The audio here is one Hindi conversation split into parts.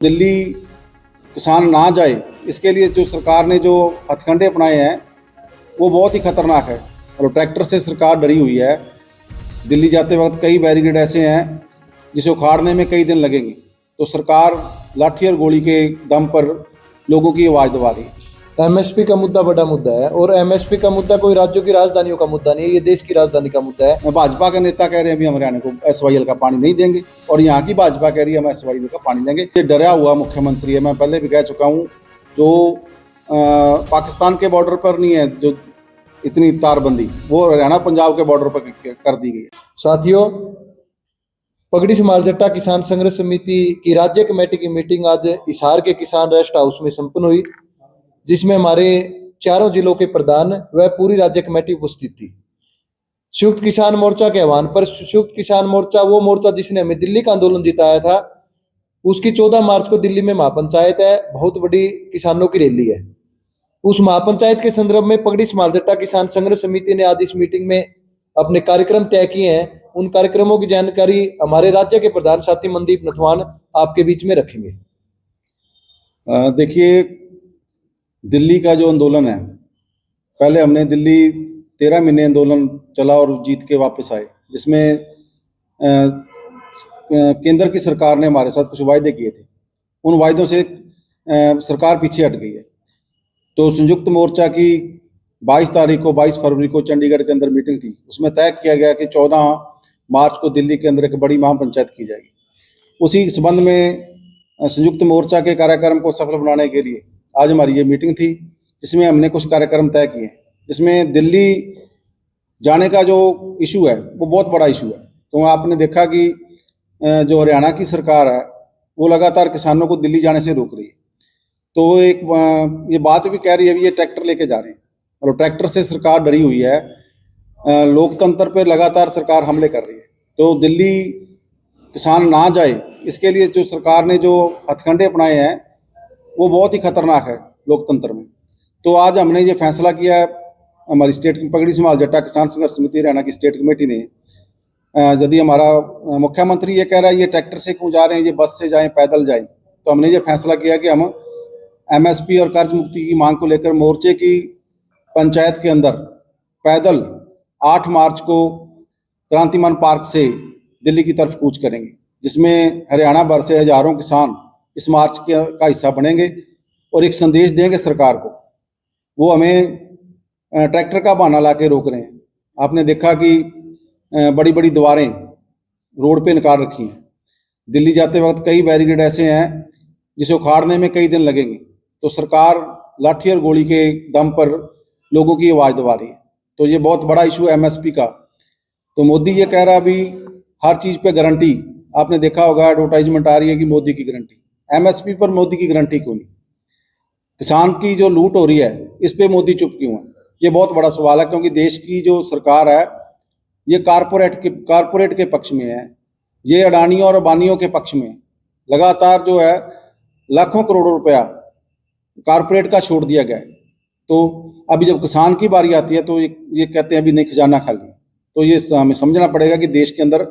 दिल्ली किसान ना जाए, इसके लिए जो सरकार ने जो हथकंडे अपनाए हैं वो बहुत ही खतरनाक है। और ट्रैक्टर से सरकार डरी हुई है। दिल्ली जाते वक्त कई बैरिकेड ऐसे हैं जिसे उखाड़ने में कई दिन लगेंगे। तो सरकार लाठी और गोली के दम पर लोगों की आवाज़ दबा रही है। एमएसपी का मुद्दा बड़ा मुद्दा है और एमएसपी का मुद्दा कोई राज्यों की राजधानियों का मुद्दा नहीं है, ये देश की राजधानी का मुद्दा है। भाजपा के नेता कह रहे हैं अभी हम हरियाणा को SYL का पानी नहीं देंगे, और यहाँ की भाजपा कह रही है हम SYL का पानी देंगे। ये डरा हुआ मुख्यमंत्री है। मैं पहले भी कह चुका हूँ, जो पाकिस्तान के बॉर्डर पर नहीं है जो इतनी तारबंदी, वो हरियाणा पंजाब के बॉर्डर पर कर दी गई है। साथियों, पगड़ी समाल जट्टा किसान संघर्ष समिति की राज्य कमेटी की मीटिंग आज हिसार के किसान रेस्ट हाउस में संपन्न हुई, जिसमें हमारे चारों जिलों के प्रधान व पूरी राज्य कमेटी उपस्थित थी। संयुक्त किसान मोर्चा के आह्वान पर संयुक्त किसान मोर्चा वो मोर्चा जिसने हमें दिल्ली का आंदोलन जिताया था, उसकी 14 मार्च को दिल्ली में महापंचायत है, बहुत बड़ी किसानों की रैली है। उस महापंचायत के संदर्भ में पगड़ी समाल जट्टा किसान संघर्ष समिति ने आज इस मीटिंग में अपने कार्यक्रम तय किए हैं। उन कार्यक्रमों की जानकारी हमारे राज्य के प्रधान साथी मनदीप नथवान आपके बीच में रखेंगे। देखिए, दिल्ली का जो आंदोलन है, पहले हमने दिल्ली 13 महीने आंदोलन चला और जीत के वापस आए, जिसमें केंद्र की सरकार ने हमारे साथ कुछ वायदे किए थे। उन वायदों से सरकार पीछे हट गई है। तो संयुक्त मोर्चा की 22 फरवरी को चंडीगढ़ के अंदर मीटिंग थी। उसमें तय किया गया कि 14 मार्च को दिल्ली के अंदर एक बड़ी महापंचायत की जाएगी। उसी संबंध में संयुक्त मोर्चा के कार्यक्रम को सफल बनाने के लिए आज हमारी ये मीटिंग थी, जिसमें हमने कुछ कार्यक्रम तय किए, जिसमें दिल्ली जाने का जो इशू है वो बहुत बड़ा इशू है। तो आपने देखा कि जो हरियाणा की सरकार है वो लगातार किसानों को दिल्ली जाने से रोक रही है। तो एक ये बात भी कह रही है, ये ट्रैक्टर लेके जा रहे हैं, और ट्रैक्टर से सरकार डरी हुई है। लोकतंत्र पर लगातार सरकार हमले कर रही है। तो दिल्ली किसान ना जाए, इसके लिए जो सरकार ने जो हथकंडे अपनाए हैं वो बहुत ही खतरनाक है लोकतंत्र में। तो आज हमने ये फैसला किया है, हमारी स्टेट पगड़ी समाल जट्टा किसान संघर्ष समिति हरियाणा की स्टेट कमेटी ने, यदि हमारा मुख्यमंत्री ये कह रहा है ये ट्रैक्टर से क्यों जा रहे हैं, ये बस से जाएं, पैदल जाएं, तो हमने ये फैसला किया कि हम MSP और कर्ज मुक्ति की मांग को लेकर मोर्चे की पंचायत के अंदर पैदल 8 मार्च को क्रांतिमान पार्क से दिल्ली की तरफ कूच करेंगे, जिसमें हरियाणा भर से हजारों किसान इस मार्च का हिस्सा बनेंगे और एक संदेश देंगे सरकार को। वो हमें ट्रैक्टर का बहाना ला के रोक रहे हैं। आपने देखा कि बड़ी बड़ी दीवारें रोड पे निकाल रखी हैं। दिल्ली जाते वक्त कई बैरिकेड ऐसे हैं जिसे उखाड़ने में कई दिन लगेंगे। तो सरकार लाठी और गोली के दम पर लोगों की आवाज़ दबा रही है। तो ये बहुत बड़ा इशू है MSP का। तो मोदी ये कह रहा है अभी हर चीज़ पे गारंटी, आपने देखा होगा एडवर्टाइजमेंट आ रही है कि मोदी की गारंटी। MSP पर मोदी की गारंटी क्यों नहीं? किसान की जो लूट हो रही है इस पे मोदी चुप क्यों है? ये बहुत बड़ा सवाल है, क्योंकि देश की जो सरकार है ये कारपोरेट के पक्ष में है। ये अडानियों और अंबानियों के पक्ष में लगातार जो है लाखों करोड़ों रुपया कारपोरेट का छोड़ दिया गया है। तो अभी जब किसान की बारी आती है तो ये कहते हैं अभी नहीं, खजाना खाली। तो ये हमें समझना पड़ेगा कि देश के अंदर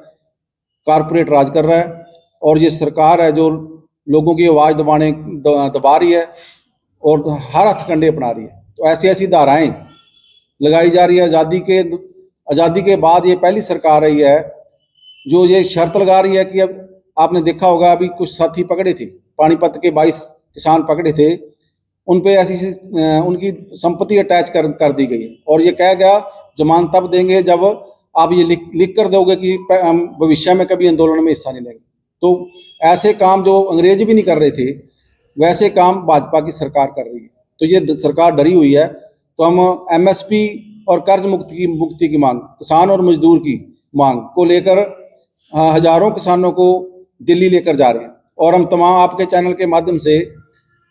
कारपोरेट राज कर रहा है, और ये सरकार है जो लोगों की आवाज़ दबा रही है और हर हथकंडे अपना रही है। तो ऐसी ऐसी धाराएं लगाई जा रही है। आज़ादी के बाद ये पहली सरकार रही है जो ये शर्त लगा रही है कि अब आपने देखा होगा अभी कुछ साथी पकड़े थे, पानीपत के 22 किसान पकड़े थे, उन पे ऐसी उनकी संपत्ति अटैच कर दी गई है, और ये कहा गया जमानत तब देंगे जब आप ये लिख कर दोगे कि हम भविष्य में कभी आंदोलन में हिस्सा नहीं लेंगे। तो ऐसे काम जो अंग्रेज भी नहीं कर रहे थे वैसे काम भाजपा की सरकार कर रही है। तो ये सरकार डरी हुई है। तो हम MSP और कर्ज मुक्ति की मांग, किसान और मजदूर की मांग को लेकर हजारों किसानों को दिल्ली लेकर जा रहे हैं। और हम तमाम आपके चैनल के माध्यम से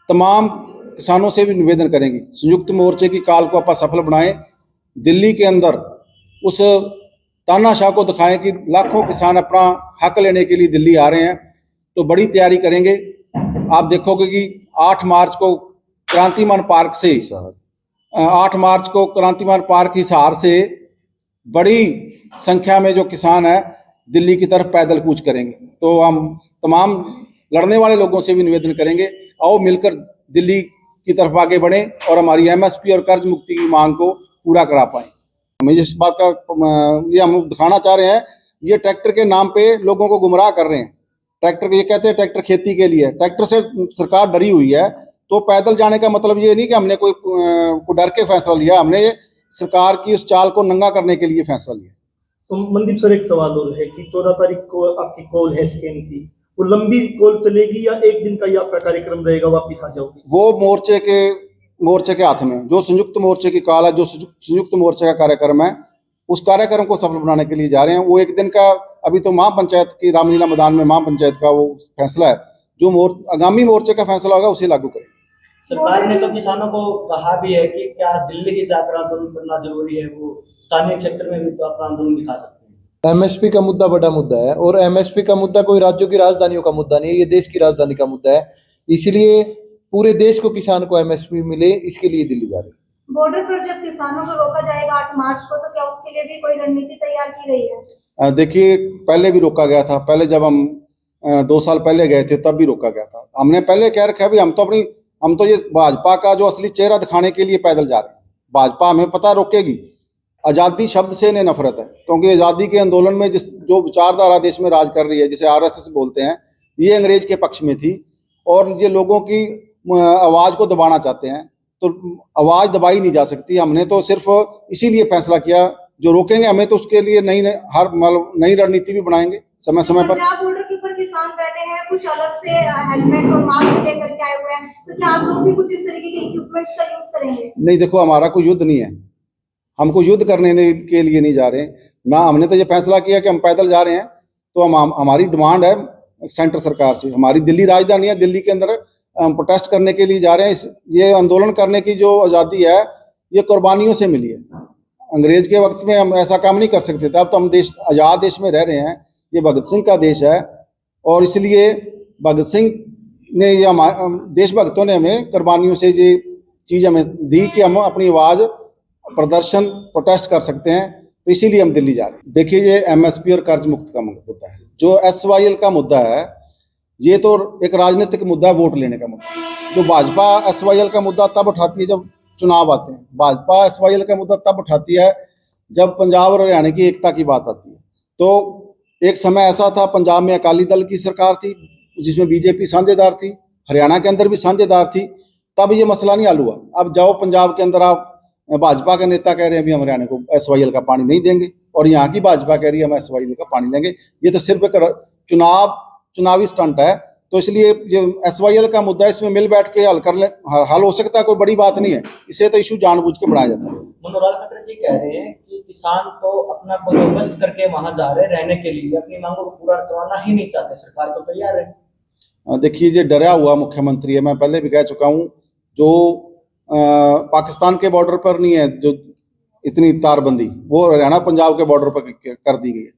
तमाम किसानों से भी निवेदन करेंगे, संयुक्त मोर्चे की काल को आप सफल बनाएं। दिल्ली के अंदर उस तानाशाह को दिखाएं कि लाखों किसान अपना हक लेने के लिए दिल्ली आ रहे हैं। तो बड़ी तैयारी करेंगे। आप देखोगे कि 8 मार्च को क्रांतिमान पार्क से 8 मार्च को क्रांतिमान पार्क हिसार से बड़ी संख्या में जो किसान है दिल्ली की तरफ पैदल कूच करेंगे। तो हम तमाम लड़ने वाले लोगों से भी निवेदन करेंगे, आओ मिलकर दिल्ली की तरफ आगे बढ़ें और हमारी एमएसपी और कर्ज मुक्ति की मांग को पूरा करा पाएं। हम इस बात का ये हम दिखाना चाह रहे हैं, ये ट्रैक्टर के नाम पे लोगों को गुमराह कर रहे हैं। ट्रैक्टर, ये कहते हैं ट्रैक्टर खेती के लिए, ट्रैक्टर से सरकार डरी हुई है। तो पैदल जाने का मतलब ये नहीं कि हमने कोई डर के फैसला लिया, हमने सरकार की उस चाल को नंगा करने के लिए फैसला लिया। तो मनदीप सर, एक सवाल और है कि 14 तारीख को आपकी कॉल है स्कैम की, वो लंबी कॉल चलेगी या एक दिन का ही आपका कार्यक्रम रहेगा, वापिस आ जाओगे? वो मोर्चे के हाथ में, जो संयुक्त मोर्चे की कॉल है, जो संयुक्त मोर्चे का कार्यक्रम है, उस कार्यक्रम को सफल बनाने के लिए जा रहे हैं। वो एक दिन का, अभी तो महापंचायत की रामलीला मैदान में महापंचायत का वो फैसला है, जो आगामी मोर्चे का फैसला होगा उसे लागू करें। सरकार ने तो किसानों को कहा भी है कि क्या दिल्ली की जाकर आंदोलन करना जरूरी है, वो स्थानीय क्षेत्र में भी तो अपना आंदोलन दिखा सकते हैं। एमएसपी का मुद्दा बड़ा मुद्दा है और एमएसपी का मुद्दा कोई राज्यों की राजधानियों का मुद्दा नहीं है, ये देश की राजधानी का मुद्दा है। इसलिए पूरे देश को किसान को एमएसपी मिले, इसके लिए दिल्ली जा रही है। बॉर्डर पर जब किसानों को रोका जाएगा 8 मार्च को, तो क्या उसके लिए भी कोई रणनीति तैयार की गई है? देखिए, पहले भी रोका गया था। पहले जब हम 2 साल पहले गए थे तब भी रोका गया था। हमने पहले कह रखा है भी हम तो ये भाजपा का जो असली चेहरा दिखाने के लिए पैदल जा रहे हैं। भाजपा हमें पता रोकेगी। आज़ादी शब्द से इन्हें नफरत है, क्योंकि आज़ादी के आंदोलन में जो विचारधारा देश में राज कर रही है, जिसे आरएसएस बोलते हैं, ये अंग्रेज के पक्ष में थी और ये लोगों की आवाज़ को दबाना चाहते हैं। तो आवाज़ दबाई नहीं जा सकती। हमने तो सिर्फ इसीलिए फैसला किया, जो रोकेंगे हमें तो उसके लिए नई रणनीति भी बनाएंगे समय समय पर। पंजाब बॉर्डर के ऊपर किसान बैठे हैं, कुछ अलग से हेलमेट और मास्क लेकर के आए हुए हैं, तो क्या आप लोग भी कुछ इस तरीके के इक्विपमेंट्स का यूज करेंगे? नहीं, देखो, हमारा कोई युद्ध नहीं है, हमको युद्ध करने के लिए नहीं जा रहे ना। हमने तो ये फैसला किया कि हम पैदल जा रहे हैं। तो हमारी डिमांड है सेंटर सरकार से, हमारी दिल्ली राजधानी है, दिल्ली के अंदर हम प्रोटेस्ट करने के लिए जा रहे हैं। ये आंदोलन करने की जो आज़ादी है, ये कुर्बानियों से मिली है। अंग्रेज के वक्त में हम ऐसा काम नहीं कर सकते थे। अब तो हम आज़ाद देश में रह रहे हैं। ये भगत सिंह का देश है और इसलिए भगत सिंह ने या देशभक्तों ने हमें कुर्बानियों से ये चीज़ हमें दी कि हम अपनी आवाज़ प्रदर्शन प्रोटेस्ट कर सकते हैं। तो इसीलिए हम दिल्ली जा रहे हैं। देखिए, ये एमएसपी और कर्ज मुक्त का मुद्दा है। जो एसवाईएल का मुद्दा है, ये तो एक राजनीतिक मुद्दा है, वोट लेने का मुद्दा। जो भाजपा एसवाईएल का मुद्दा तब उठाती है जब चुनाव आते हैं। भाजपा एसवाईएल का मुद्दा तब उठाती है जब पंजाब और हरियाणा की एकता की बात आती है। तो एक समय ऐसा था, पंजाब में अकाली दल की सरकार थी जिसमें बीजेपी साझेदार थी, हरियाणा के अंदर भी साझेदार थी, तब ये मसला नहीं हल हुआ। अब जाओ पंजाब के अंदर, आप भाजपा के नेता कह रहे हैं अभी हम हरियाणा को एसवाईएल का पानी नहीं देंगे, और यहाँ की भाजपा कह रही है हम एसवाईएल का पानी लेंगे। ये तो सिर्फ एक चुनावी स्टंट है। तो इसलिए जो एसवाईएल का मुद्दा, इसमें मिल बैठ के हल हो सकता है, कोई बड़ी बात नहीं है। इसे तो इशू जानबूझ के बढ़ाया जाता है। मनोहर खट्टर जी कह रहे हैं कि किसान तो अपना बंदोबस्त करके वहां जा रहे रहने के लिए, अपनी मांगों को पूरा करवाना ही नहीं चाहते, सरकार तो तैयार है। देखिए, ये डरा हुआ मुख्यमंत्री है। मैं पहले भी कह चुका हूँ, जो पाकिस्तान के बॉर्डर पर नहीं है जो इतनी तारबंदी, वो हरियाणा पंजाब के बॉर्डर पर कर दी गई है।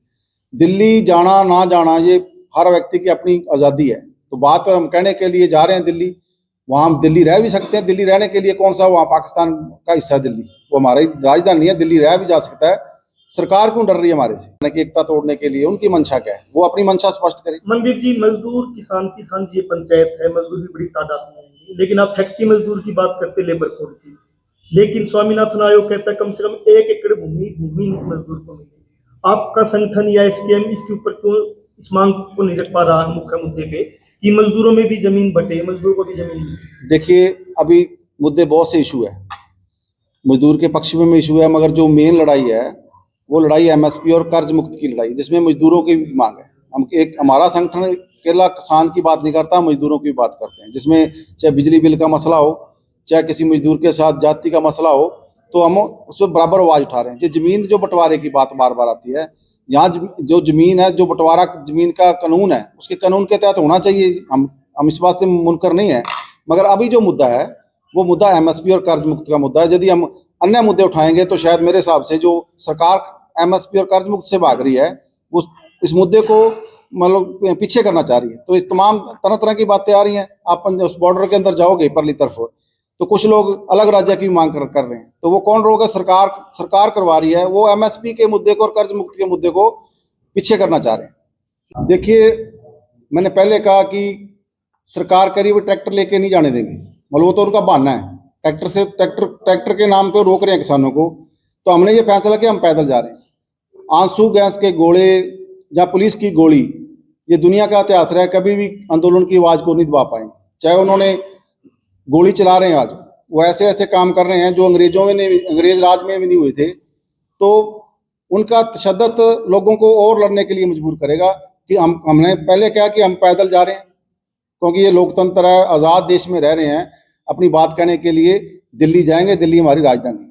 दिल्ली जाना ना जाना ये हर व्यक्ति की अपनी आज़ादी है। तो बात हम कहने के लिए जा रहे हैं दिल्ली, वहाँ हम दिल्ली रह भी सकते हैं। दिल्ली रहने के लिए कौन सा वहाँ पाकिस्तान का हिस्सा है दिल्ली, वो हमारी राजधानी है, दिल्ली रह भी जा सकता है। सरकार क्यों डर रही है हमारे से? एकता तोड़ने के लिए उनकी मंशा क्या है, वो अपनी मंशा स्पष्ट करें। मनदीप जी, मजदूर किसान की साझी ये पंचायत है, मजदूर भी बड़ी तादाद में आएंगे, लेकिन आप फैक्ट्री मजदूर की बात करते, लेबर कोड की, लेकिन स्वामीनाथन आयोग कहता है कम से कम 1 एकड़ भूमि मजदूर को मिले। आपका संगठन या एसकेएम इसके ऊपर क्यों इस मांग को नहीं रख पा रहा है मुख्य मुद्दे पे कि मजदूरों में भी जमीन बटे, मजदूर को भी जमीन मिले? देखिए, अभी मुद्दे बहुत से इशू है, मजदूर के पक्ष में इशू है, मगर जो मेन लड़ाई है वो लड़ाई एमएसपी और कर्ज मुक्त की लड़ाई, जिसमें मजदूरों की भी मांग है। हमारा संगठन अकेला किसान की बात नहीं करता, मजदूरों की बात करते हैं, जिसमें चाहे बिजली बिल का मसला हो, चाहे किसी मजदूर के साथ जाति का मसला हो, तो हम उसमें बराबर आवाज उठा रहे हैं। जमीन जो बंटवारे की बात बार बार आती है, यहाँ जो जमीन है, जो बंटवारा जमीन का कानून है, उसके कानून के तहत होना चाहिए। हम इस बात से मुनकर नहीं है, मगर अभी जो मुद्दा है वो मुद्दा एमएसपी और कर्ज मुक्त का मुद्दा है। यदि हम अन्य मुद्दे उठाएंगे तो शायद मेरे हिसाब से जो सरकार एमएसपी और कर्ज मुक्त से भाग रही है, वो इस मुद्दे को मतलब पीछे करना चाह रही है। तो इस तमाम तरह तरह की बातें आ रही हैं। आप उस बॉर्डर के अंदर जाओगे परली तरफ, तो कुछ लोग अलग राज्य की मांग कर रहे हैं। तो वो कौन लोग है? सरकार करवा रही है। वो एमएसपी के मुद्दे को और कर्ज मुक्त के मुद्दे को पीछे करना चाह रहे हैं। देखिए, मैंने पहले कहा कि सरकार करीब ट्रैक्टर लेके नहीं जाने देंगे, मतलब वो तो उनका बहाना है। ट्रैक्टर के नाम पे रोक रहे हैं किसानों को, तो हमने ये फैसला किया हम पैदल जा रहे हैं। आंसू गैस के गोले या पुलिस की गोली, ये दुनिया का इतिहास रहा है, कभी भी आंदोलन की आवाज़ को नहीं दबा पाएंगे। चाहे उन्होंने गोली चला रहे हैं, आज वो ऐसे ऐसे काम कर रहे हैं जो अंग्रेज राज में भी नहीं हुए थे, तो उनका तशद्दुद लोगों को और लड़ने के लिए मजबूर करेगा कि हमने पहले कहा कि हम पैदल जा रहे हैं, क्योंकि ये लोकतंत्र है, आज़ाद देश में रह रहे हैं। अपनी बात कहने के लिए दिल्ली जाएंगे, दिल्ली हमारी राजधानी है।